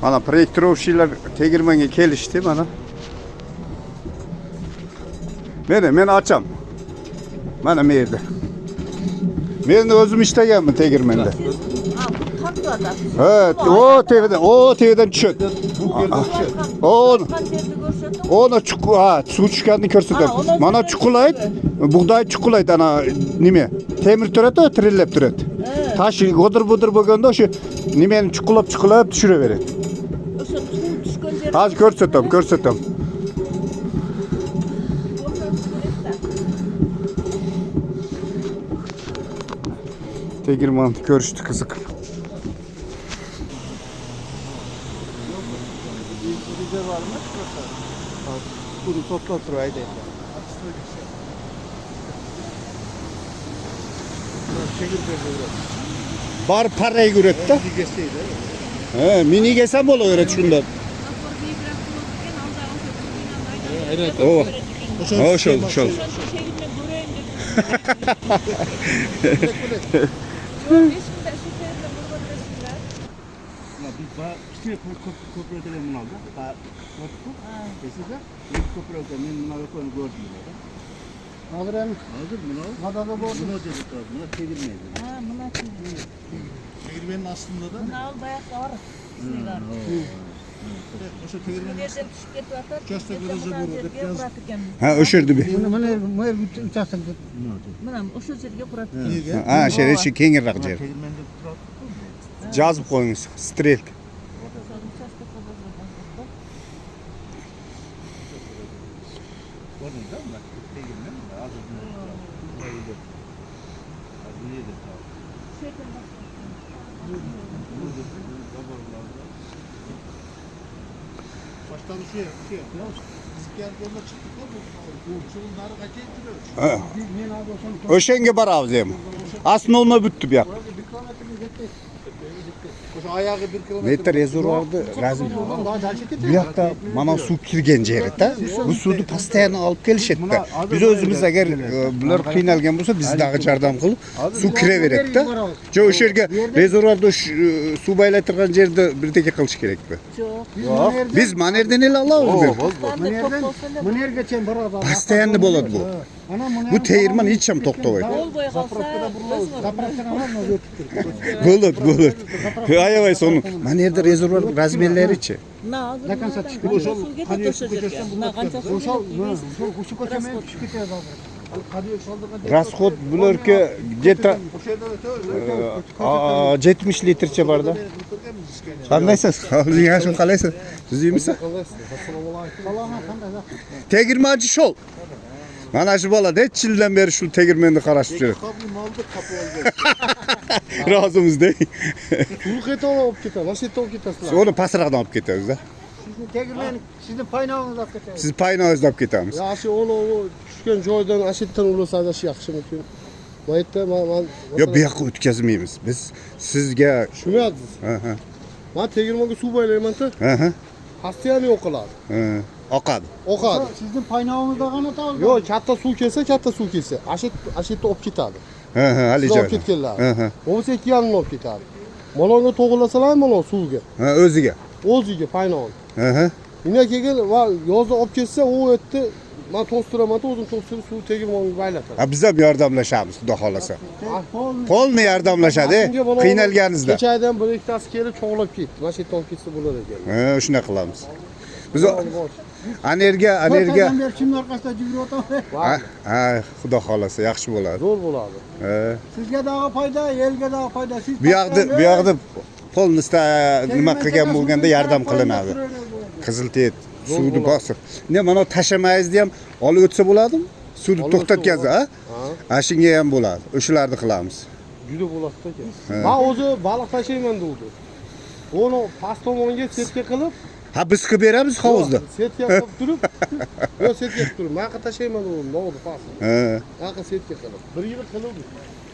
Mana proyektorovchilar tegirmanga kelishdi mana. Men açam. Mana bu yerda. Men o'zim ishlaganman tegirmanda. Ha, o tevadan tushadi. Ona suv tushganini ko'rsatadi. Mana chuqulaydi, bug'doy chuqulaydi ana nima? Temir turadi, tirillab turadi. Tash go'dir-budir bo'lganda o'sha nimani chuqulab tushiraveradi. O'sha suv tushgan yer. Hozir ko'rsatam. Tegirmonni ko'rishdi qiziq. Bunu toplatır ayda. Bar parayı üretti. He, mini gesem oluyor şundan. O. Şol. Bir köprüde bunu aldı. Köprüde bunu gördüm. Alırım. Aldım bunu. Madada bu. Bunu dedik abi. Bunu çevirmeyiz. Ha, buna Çevirmenin aslında da. Bunu al bayağı var. Şu çevirmenin Nereden düşüp getiriyorlar? Köste kırıcı burada. Ha, öşürdü bir. Bunu uçarsın. Buna o şu yerge kurat. Ha, şey kengirrak yer. Çevirmende Cazip koyunuz, strel. Baştan şu yapıyor. Biz geldiğinde çıktık da bu çılımları kaçırtırıyor. Öşenge bar avzayım. Aslında olma büttü bir yak. Ayağı 1 kilometre. Metre rezor vardı, lazım. Bu yakta mana su kirgen jeri. Bu sudu pastayan alıp kelişetdi. Biz özümüz eğer bular qiynalgan bo'lsa biz dağı jardam qilib su kireveredi. Jo o'sha yerga rezervuarda su baylatırgan jerde birdeki qilish kerakmi? Yok. Biz manerden el alamiz. Bunu yer geçen beraber. Pastayanlı bo'ladi bu. Bu teğirman hiç ham to'xtamaydi. Yol boyu kalsa Zapravkdan alalım mı götürtür. Bo'ladi. Ayavay sonu. Mana yerda rezervuar razmerlarichi. na Zaten satış bu şu getip toşacak. Na qancha suv Şu koçamen düşüp ketedi abi. Расход bularga где-то 70 litrcha borda. Qandaysiz? O'zing yaxshi qalaysiz? Tuzimisiz? Tegirmanchi shol. Mana shu bola necha yildan beri shu tegirmonni qarashib yuradi. Kapıyı aldık kapı oldu. Rozimiz-da. Suluk eti alıp gitar. Nasıl eti alıp gitarsan? Uni pastroqdan olib ketamiz-da. Sizin tegirmen, sizin paynağınız da ketedi. Siz paynağınızda olib ketamiz. Ya aşı onu düşken joydan aşitten ulasa da şey yaxşı mümkün. Bu ette ben Yo, bu yoqqa o'tkazmaymiz. Biz sizga şunu yazdınız. ha. Ben tegirmanga suv baylayman da. Ha. Hastayani oqiladi. Oqadi. Oqadi. Sizin paynağınızda qana tağız. Yo, katta suv kelsa, aşetda olib ketadi. Ha, hali Siz joy. olib ketganlar. Ha. Bo'lsa ikki yarim olib ketadi. Malonga to'g'irlasalar mana suvga. Ha, o'ziga. O'ziga paynog'i. Ha. Yine kelgan va yozda olib ketsa, u yerda men to'stiraman, o'zim to'stirib suv tegirmonga baylatadi. Ha, biz ham yordamlashamiz, xudo xolasa. Polni yordamlashadi, qiynalganingizda. Kechadan bir ikkitasi kelib cho'g'lab ketdi. Mana shu yerda olib ketsa bo'lar ekan. Ha, shuna qilamiz. Biz anerga Kimlar arkasida jibri o'tadi. ha, xudo xolasa yaxshi bo'ladi. Zo'r bo'ladi. Ha. Sizga dağı fayda, elga dağı fayda. Siz Bu yoqda polnisda nima qilgan bo'lganda yordam qilinadi. Qiziltet, suvni bosib. Ne mana tashamayizda ham olib o'tsa bo'ladimi? Suvni to'xtatgansiz, ha? Ha, shunga ham bo'ladi. O'shalarni qilamiz. Juda bo'ladi aka. Men o'zi baliq tashlayman dedi. Uni past tomonga setka qilib, Ha, biz qilib beramiz hovuzda. setka qilib turib, yo setka qilib turib, men tashlayman uni, noldi past. Ha. Aql setka qilib. Bir yil qilib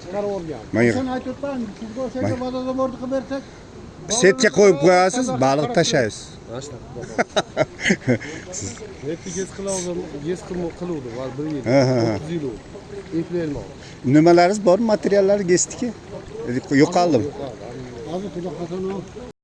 chiqarib olgan. Sen aytibsan, sizga o'sha madada bordi qilib bersak. Setga qo'yib qo'yasiz, baliq tashlaysiz. Mashna. Netti gez qildim, gez qiluvdim, var bir yil. Ha. 9 yil oldu. Eplelma. Nimalarimiz bor, materiallar gesdiki? Yo'qoldim. Hozir xudo xohlasa